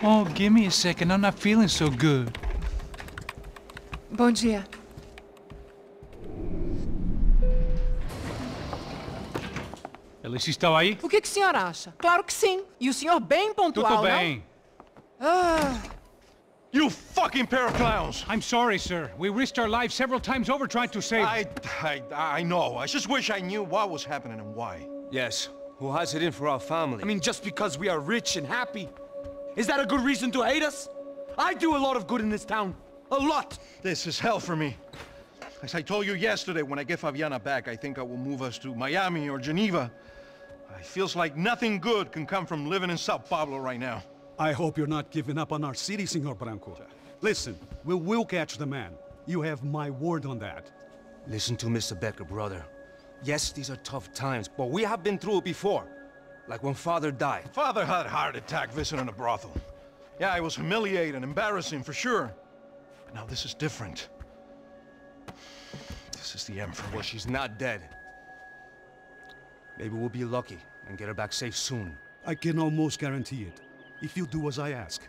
Oh, give me a second. I'm not feeling so good. Bom dia. Alice estava aí? O que o senhor acha? Claro que sim. E o senhor bem pontual, Tudo bem. não? Ah... You fucking pair of clowns! I'm sorry, sir. We risked our lives several times over trying to save... I know. I just wish I knew what was happening and why. Yes. Who has it in for our family? I mean, just because we are rich and happy? Is that a good reason to hate us? I do a lot of good in this town. A lot! This is hell for me. As I told you yesterday, when I get Fabiana back, I think I will move us to Miami or Geneva. It feels like nothing good can come from living in Sao Paulo right now. I hope you're not giving up on our city, Senor Branco. Listen, we will catch the man. You have my word on that. Listen to Mr. Becker, brother. Yes, these are tough times, but we have been through it before. Like when Father died. Father had a heart attack visiting a brothel. Yeah, it was humiliating, embarrassing, for sure. But now this is different. This is the end for me. Well, she's not dead. Maybe we'll be lucky and get her back safe soon. I can almost guarantee it, if you do as I ask.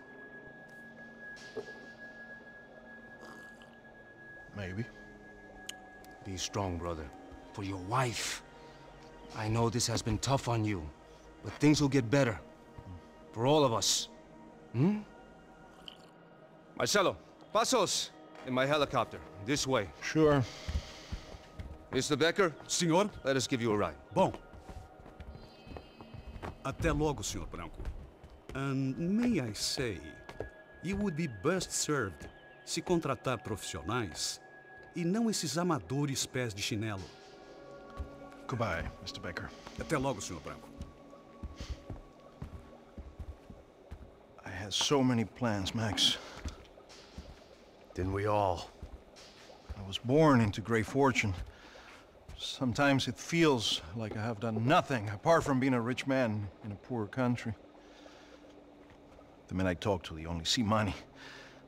Maybe. Be strong, brother. For your wife. I know this has been tough on you, but things will get better. For all of us. Hmm? Marcello, pasos in my helicopter. This way. Sure. Mr. Becker? Senhor? Let us give you a ride. Bom. Até logo, Senhor Branco. And may I say, you would be best served se contratar profissionais e não esses amadores pés de chinelo. Goodbye, Mr. Becker. Até logo, Senhor Branco. I had so many plans, Max. Didn't we all? I was born into great fortune. Sometimes it feels like I have done nothing apart from being a rich man in a poor country. The men I talk to, they only see money.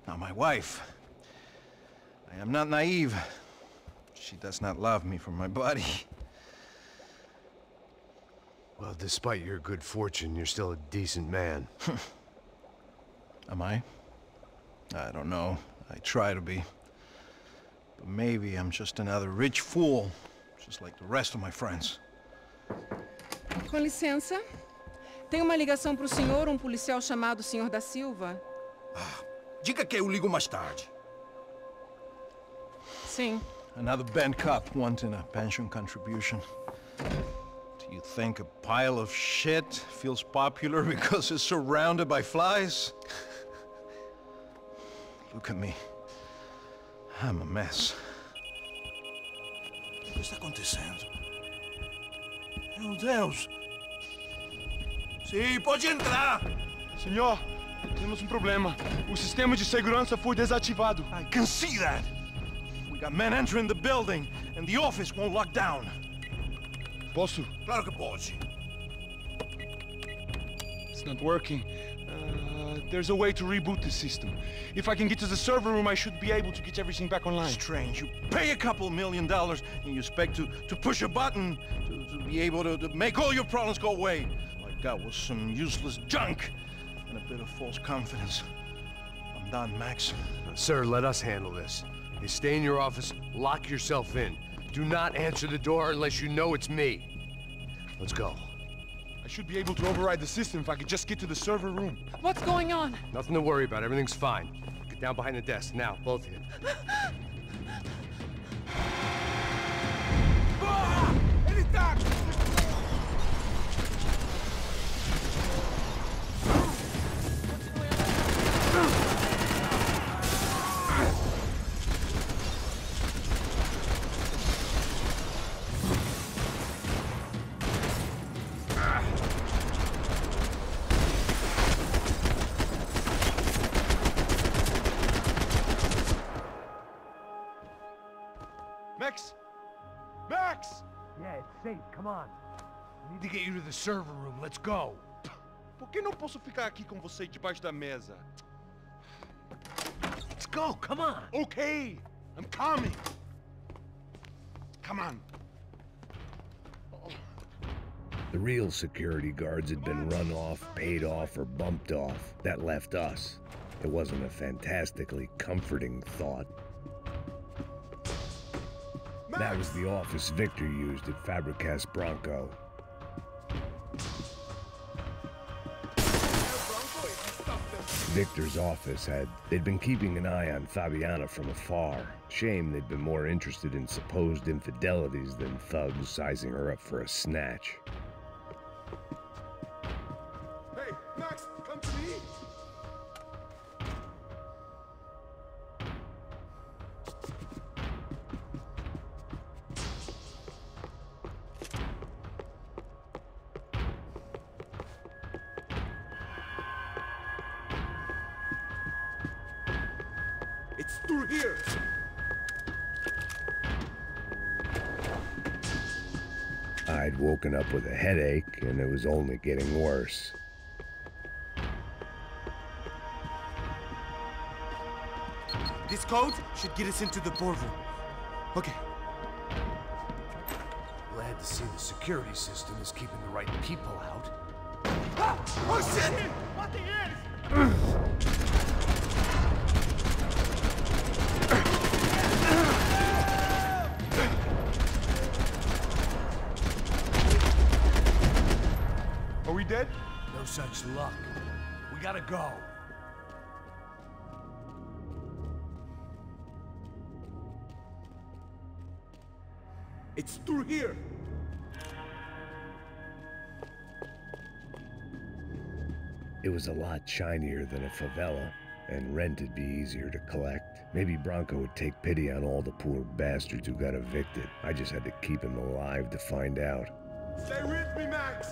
Now my wife, I am not naive. She does not love me for my body. Well, despite your good fortune, you're still a decent man. Am I? I don't know. I try to be. But maybe I'm just another rich fool, just like the rest of my friends. Com licença. Tem uma ligação para o senhor, policial chamado Sr. da Silva. Diga que eu ligo mais tarde. Sim. Another band cop wanting a pension contribution. Do you think a pile of shit feels popular because it's surrounded by flies? Look at me. I'm a mess. O que está acontecendo? Meu Deus! Sim, pode entrar! Senhor, temos problema. O sistema de segurança foi desativado. I can see that! We got men entering the building, and the office won't lock down. Posso? Claro que pode. It's not working. There's a way to reboot the system. If I can get to the server room, I should be able to get everything back online. Strange. You pay a couple $1 million, and you expect to push a button to be able to make all your problems go away. All I got was some useless junk and a bit of false confidence. I'm done, Max. Sir, let us handle this. You stay in your office, lock yourself in. Do not answer the door unless you know it's me. Let's go. I should be able to override the system if I could just get to the server room. What's going on? Nothing to worry about. Everything's fine. Get down behind the desk. Now, both of you. Ele tá! Max! Max! Yeah, it's safe. Come on. We need to get you to the server room. Let's go. Por que não posso ficar aqui com você debaixo da mesa? Let's go. Come on. Okay, I'm coming. Come on. The real security guards had been run off, paid off, or bumped off. That left us. It wasn't a fantastically comforting thought. That was the office Victor used at Fabricas Branco. Victor's office they'd been keeping an eye on Fabiana from afar. Shame they'd been more interested in supposed infidelities than thugs sizing her up for a snatch. Hey, Max, come to me! It's through here! I'd woken up with a headache, and it was only getting worse. This code should get us into the boardroom. Okay. Glad to see the security system is keeping the right people out. Ah! Oh shit! What the hell? Are we dead? No such luck. We gotta go. It's through here! It was a lot shinier than a favela, and rent'd be easier to collect. Maybe Branco would take pity on all the poor bastards who got evicted. I just had to keep him alive to find out. Stay with me, Max!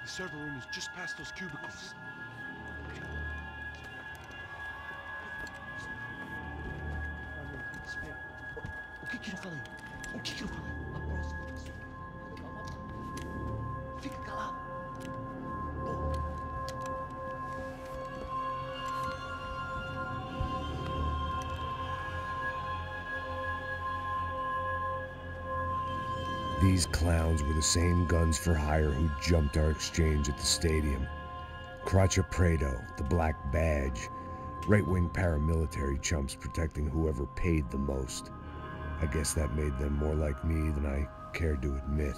The server room is just past those cubicles. O que eu falei? O que eu falei? A próxima vez. Fica calado. These clowns were the same guns for hire who jumped our exchange at the stadium. Crotcha Prado, the Black Badge, right-wing paramilitary chumps protecting whoever paid the most. I guess that made them more like me than I cared to admit.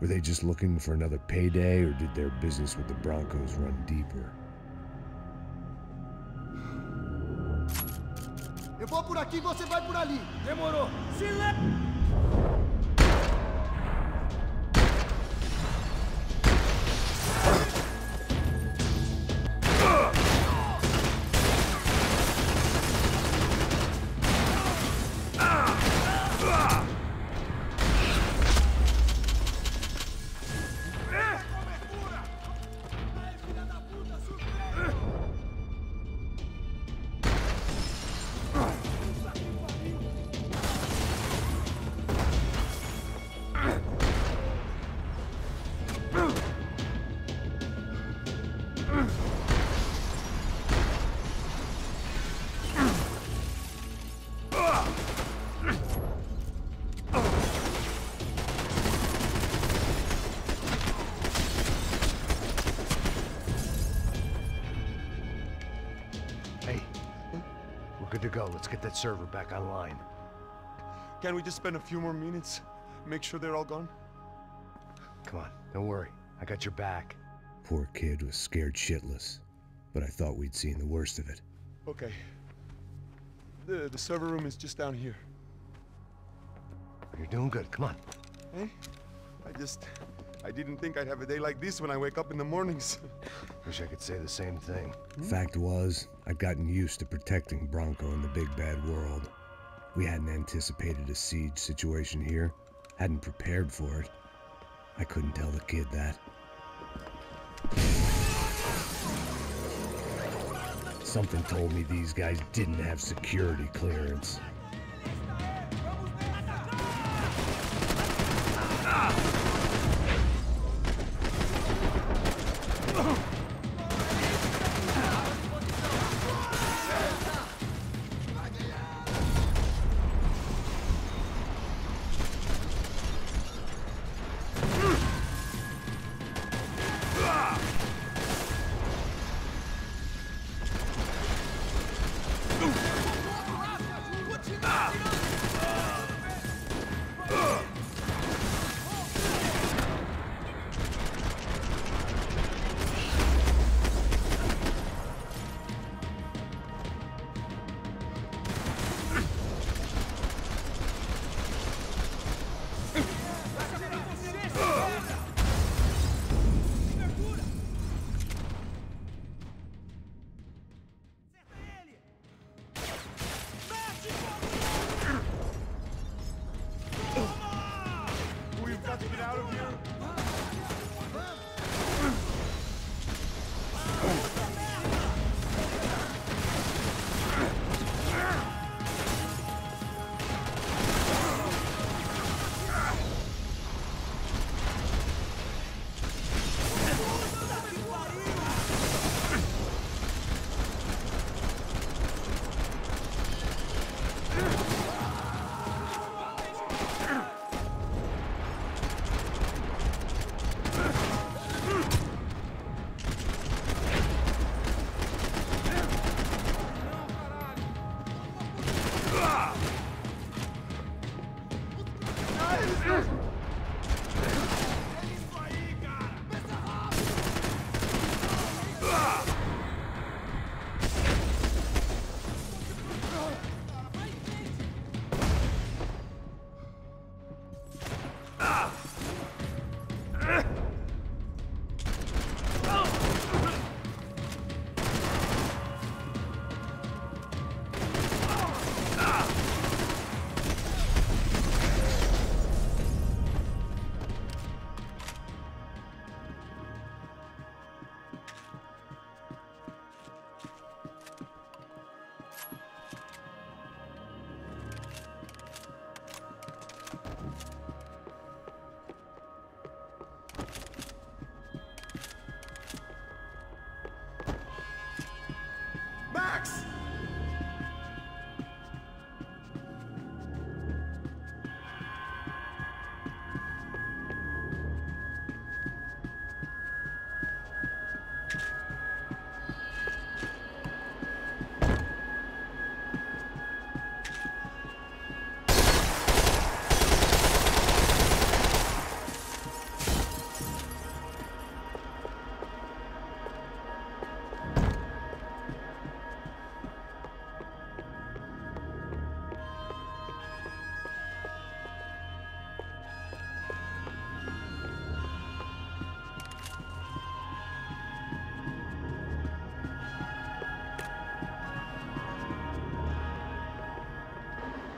Were they just looking for another payday, or did their business with the Brancos run deeper? Eu vou por aqui, você vai por ali. Demorou. Silêncio! Good to go. Let's get that server back online. Can't we just spend a few more minutes? Make sure they're all gone? Come on, don't worry. I got your back. Poor kid was scared shitless, but I thought we'd seen the worst of it. Okay. The server room is just down here. You're doing good. Come on. Hey? I didn't think I'd have a day like this when I wake up in the mornings. Wish I could say the same thing. Fact was, I'd gotten used to protecting Branco in the big bad world. We hadn't anticipated a siege situation here, hadn't prepared for it. I couldn't tell the kid that. Something told me these guys didn't have security clearance.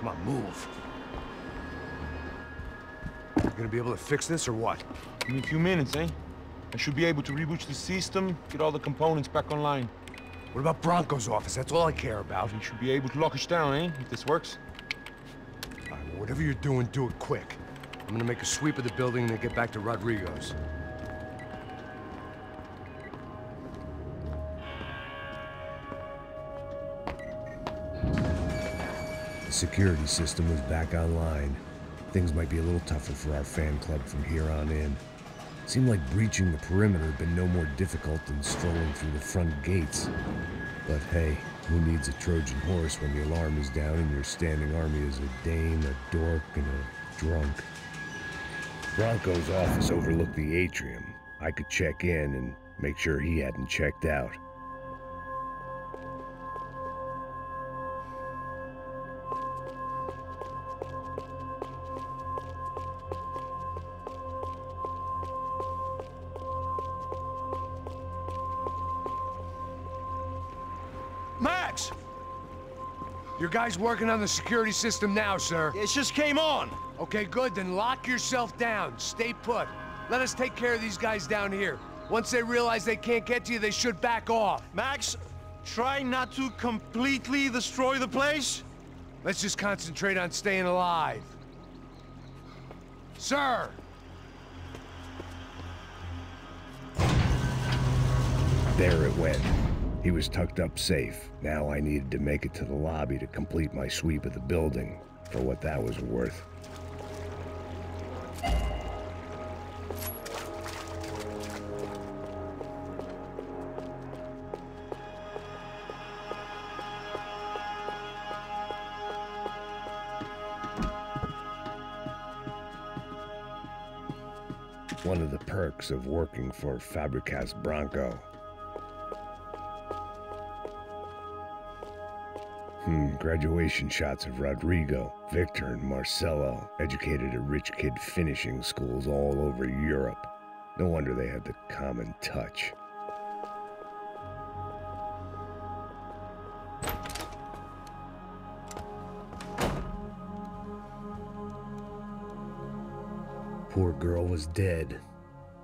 Come on, move. You gonna be able to fix this or what? Give me a few minutes, eh? I should be able to reboot the system, get all the components back online. What about Branco's office? That's all I care about. You should be able to lock us down, eh? If this works. All right, well, whatever you're doing, do it quick. I'm gonna make a sweep of the building and then get back to Rodrigo's. The security system was back online. Things might be a little tougher for our fan club from here on in. Seemed like breaching the perimeter had been no more difficult than strolling through the front gates. But hey, who needs a Trojan horse when the alarm is down and your standing army is a dame, a dork, and a drunk? Branco's office overlooked the atrium. I could check in and make sure he hadn't checked out. Max! Your guy's working on the security system now, sir. It just came on. Okay, good, then lock yourself down. Stay put. Let us take care of these guys down here. Once they realize they can't get to you, they should back off. Max, try not to completely destroy the place. Let's just concentrate on staying alive. Sir! There it went. He was tucked up safe. Now I needed to make it to the lobby to complete my sweep of the building, for what that was worth. One of the perks of working for Fabrica's Branco. Graduation shots of Rodrigo, Victor, and Marcello, educated at rich kid finishing schools all over Europe. No wonder they had the common touch. Poor girl was dead,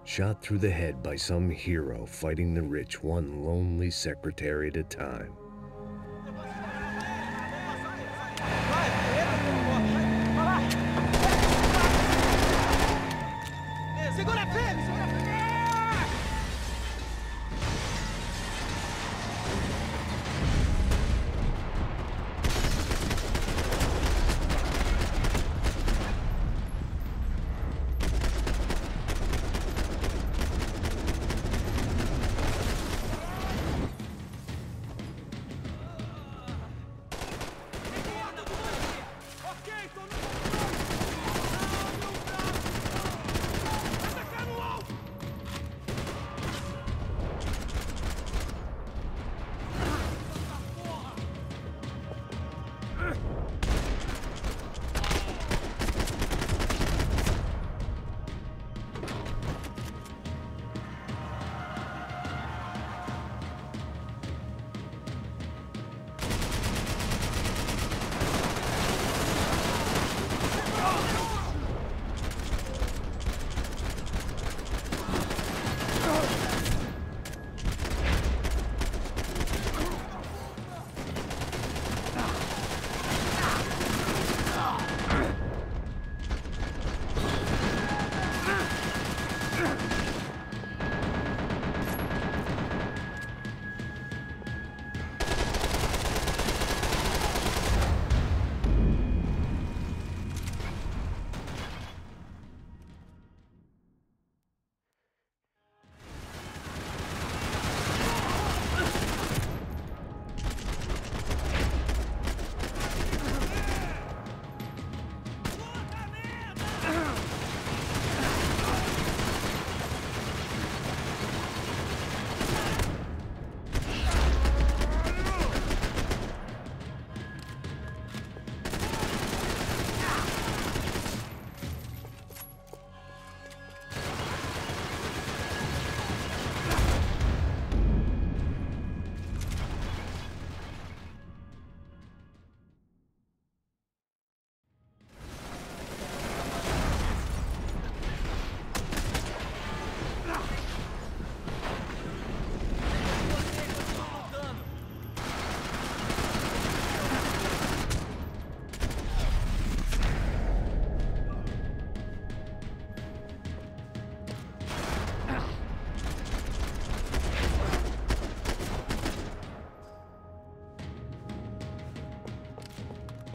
shot through the head by some hero fighting the rich one lonely secretary at a time.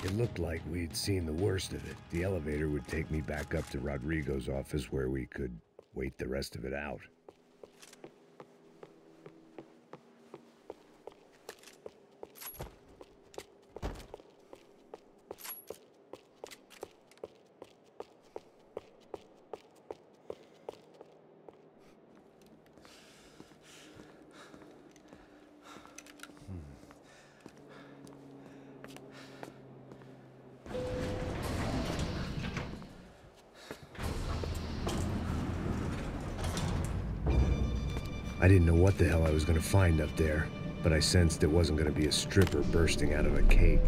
It looked like we'd seen the worst of it. The elevator would take me back up to Rodrigo's office where we could wait the rest of it out. I didn't know what the hell I was going to find up there, but I sensed it wasn't going to be a stripper bursting out of a cake.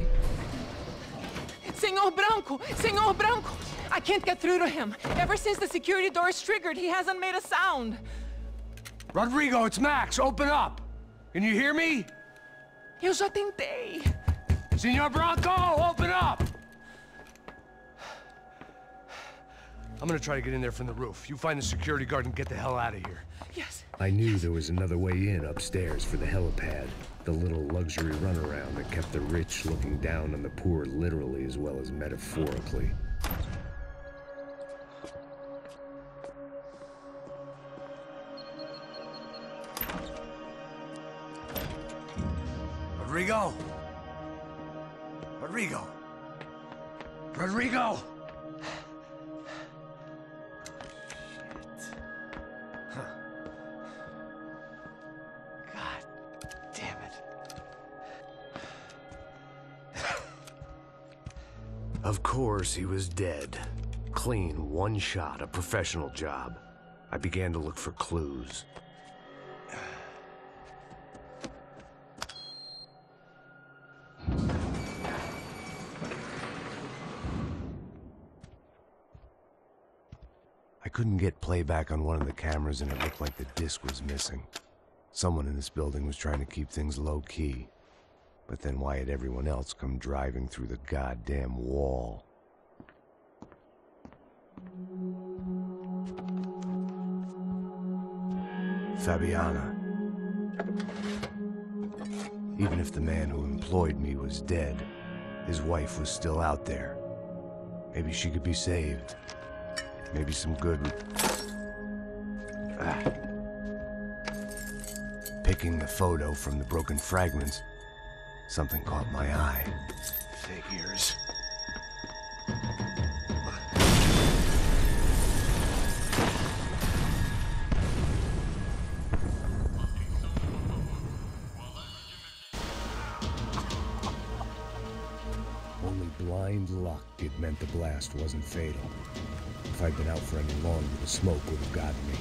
Senor Branco! Senor Branco! I can't get through to him. Ever since the security door is triggered, he hasn't made a sound. Rodrigo, it's Max. Open up. Can you hear me? Eu já tentei. Senor Branco, open up! I'm gonna try to get in there from the roof. You find the security guard and get the hell out of here. Yes. I knew there was another way in upstairs for the helipad, the little luxury runaround that kept the rich looking down on the poor literally as well as metaphorically. Rodrigo! Rodrigo! Rodrigo! Of course, he was dead. Clean, one shot, a professional job. I began to look for clues. I couldn't get playback on one of the cameras and it looked like the disc was missing. Someone in this building was trying to keep things low-key. But then why had everyone else come driving through the goddamn wall? Fabiana. Even if the man who employed me was dead, his wife was still out there. Maybe she could be saved. Maybe some good would... Picking the photo from the broken fragments, something caught my eye. Figures. Only blind luck it meant the blast wasn't fatal. If I'd been out for any longer, the smoke would have gotten me.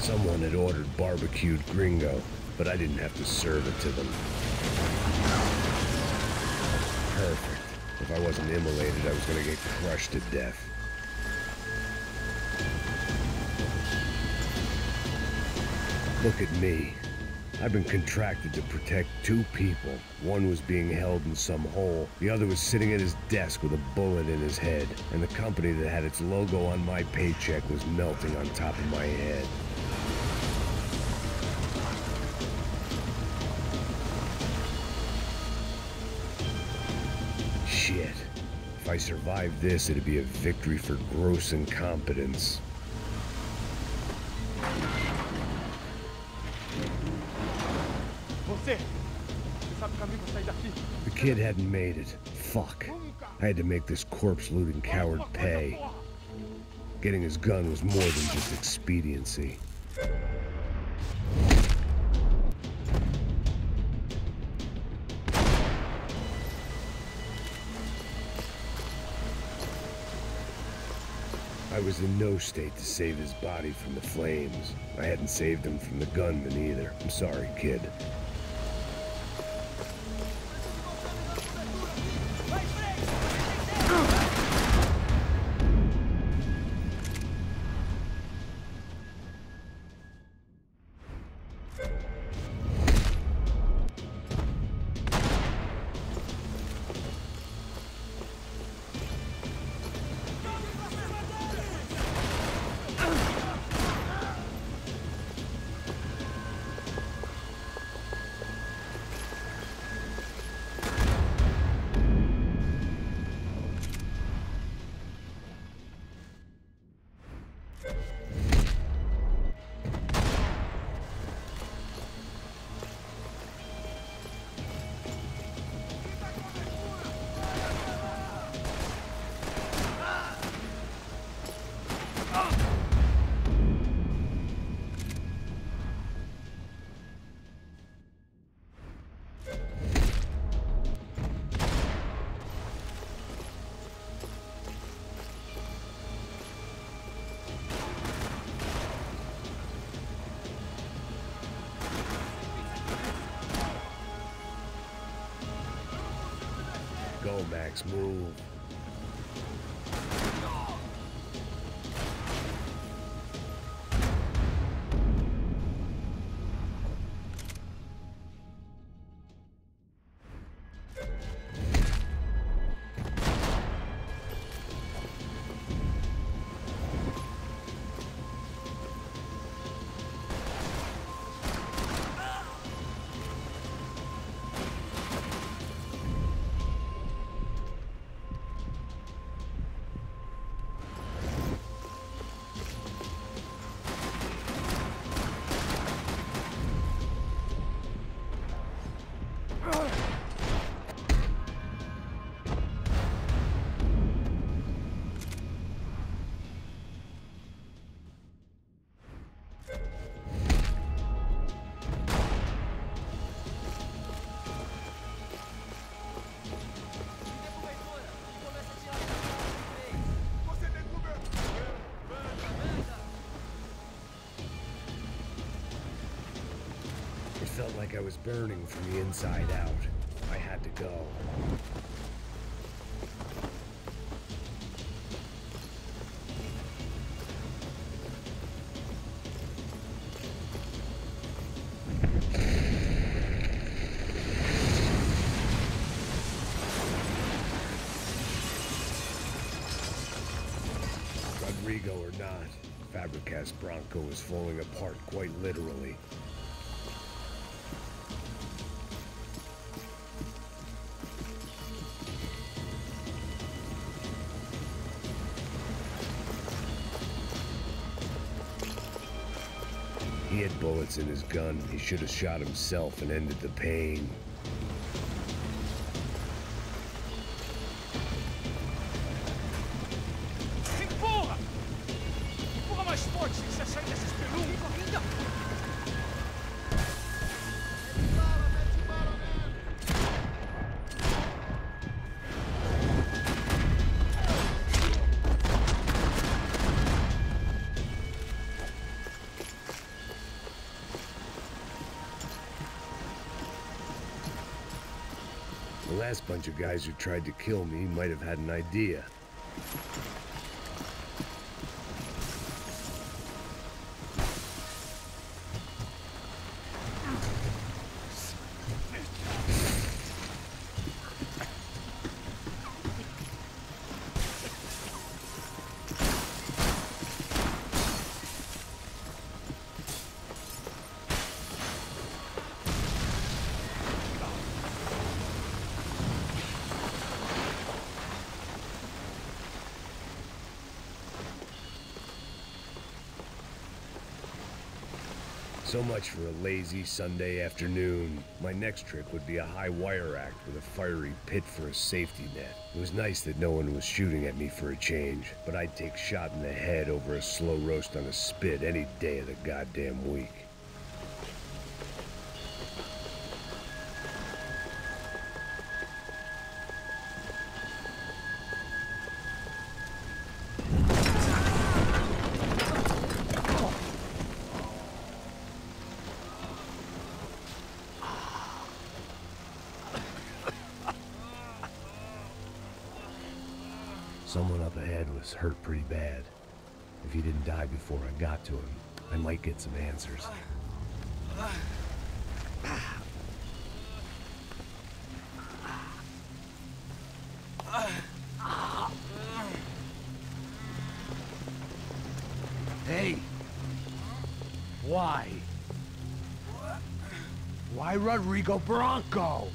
Someone had ordered barbecued gringo, but I didn't have to serve it to them. Perfect. If I wasn't immolated, I was gonna get crushed to death. Look at me. I've been contracted to protect two people. One was being held in some hole. The other was sitting at his desk with a bullet in his head. And the company that had its logo on my paycheck was melting on top of my head. Shit. If I survived this, it'd be a victory for gross incompetence. The kid hadn't made it. Fuck. I had to make this corpse-looting coward pay. Getting his gun was more than just expediency. I was in no state to save his body from the flames. I hadn't saved him from the gunman either. I'm sorry, kid. Max, move. It felt like I was burning from the inside out. I had to go. Rodrigo or not, Fabiana Branco was falling apart quite literally. He had bullets in his gun. He should have shot himself and ended the pain. Empurra! Empurra mais forte se você sair dessa espelunca! The last bunch of guys who tried to kill me might have had an idea. So much for a lazy Sunday afternoon. My next trick would be a high wire act with a fiery pit for a safety net. It was nice that no one was shooting at me for a change, but I'd take shot in the head over a slow roast on a spit any day of the goddamn week. Someone up ahead was hurt pretty bad. If he didn't die before I got to him, I might get some answers. Hey! Why? Why Rodrigo Branco?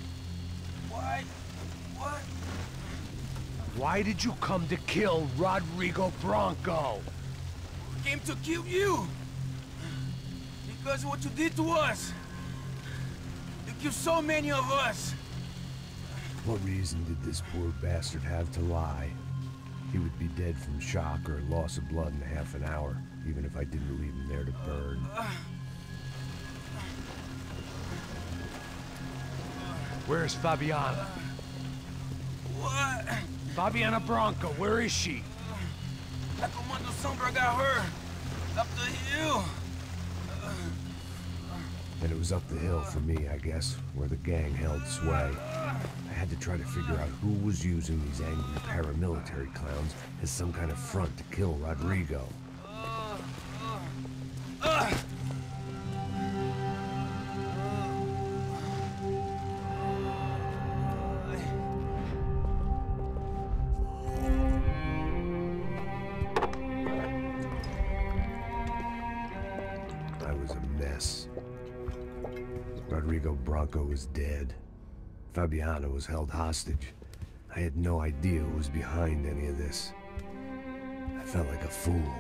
Why? What? Why did you come to kill Rodrigo Branco? We came to kill you! Because of what you did to us! You killed so many of us! What reason did this poor bastard have to lie? He would be dead from shock or loss of blood in half an hour, even if I didn't leave him there to burn. Where's Fabiana? What? Fabiana Branco, where is she? La Comando Sombra got her. Up the hill. And it was up the hill for me, I guess, where the gang held sway. I had to try to figure out who was using these angry paramilitary clowns as some kind of front to kill Rodrigo. I was a mess. Rodrigo Branco was dead. Fabiana was held hostage. I had no idea who was behind any of this. I felt like a fool.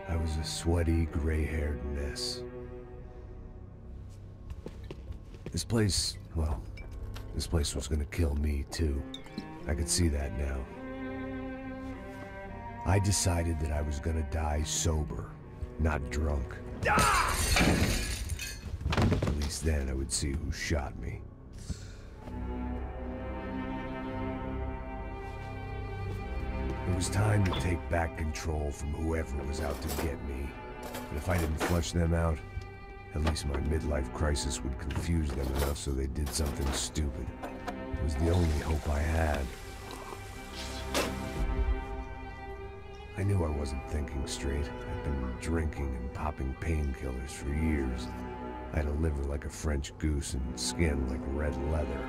I was a sweaty, gray-haired mess. This place, well, this place was gonna kill me too. I could see that now. I decided that I was gonna die sober, not drunk. At least then I would see who shot me. It was time to take back control from whoever was out to get me. But if I didn't flush them out, at least my midlife crisis would confuse them enough so they did something stupid. It was the only hope I had. I knew I wasn't thinking straight. I'd been drinking and popping painkillers for years. I had a liver like a French goose and skin like red leather.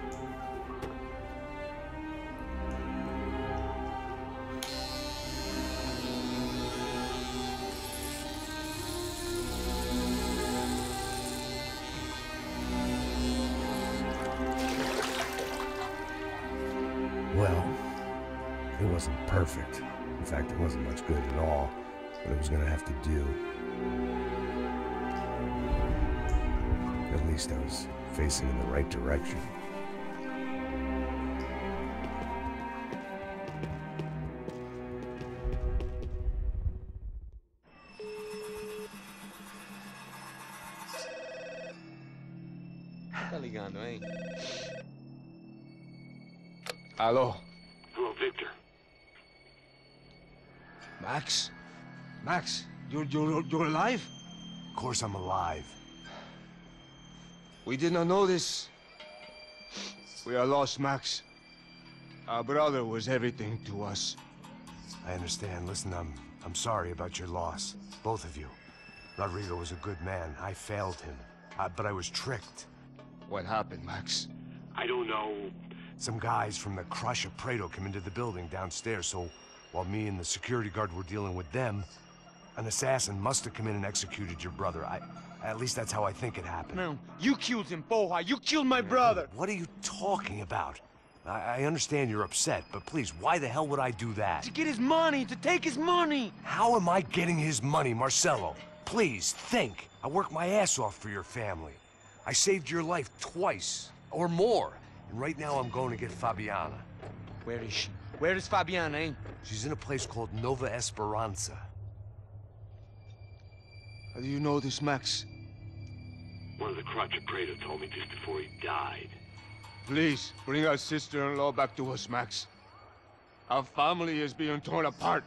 Well, it wasn't perfect. In fact, it wasn't much good at all, but it was gonna have to do. At least I was facing in the right direction. Tá ligando, hein? Hello. Hello, Victor. Max? Max, you're alive? Of course I'm alive. We did not know this. We are lost, Max. Our brother was everything to us. I understand. Listen, I'm sorry about your loss. Both of you. Rodrigo was a good man. I failed him. But I was tricked. What happened, Max? I don't know. Some guys from the Crush of Prado came into the building downstairs, so while me and the security guard were dealing with them, an assassin must have come in and executed your brother. At least that's how I think it happened. No, you killed him, Porra. You killed my brother. What are you talking about? I understand you're upset, but please, why the hell would I do that? To get his money, to take his money. How am I getting his money, Marcello? Please, think. I worked my ass off for your family. I saved your life twice, or more. And right now I'm going to get Fabiana. Where is she? Where is Fabiana, eh? She's in a place called Nova Esperanza. How do you know this, Max? One of the Crotch of Prado told me just before he died. Please, bring our sister-in-law back to us, Max. Our family is being torn apart.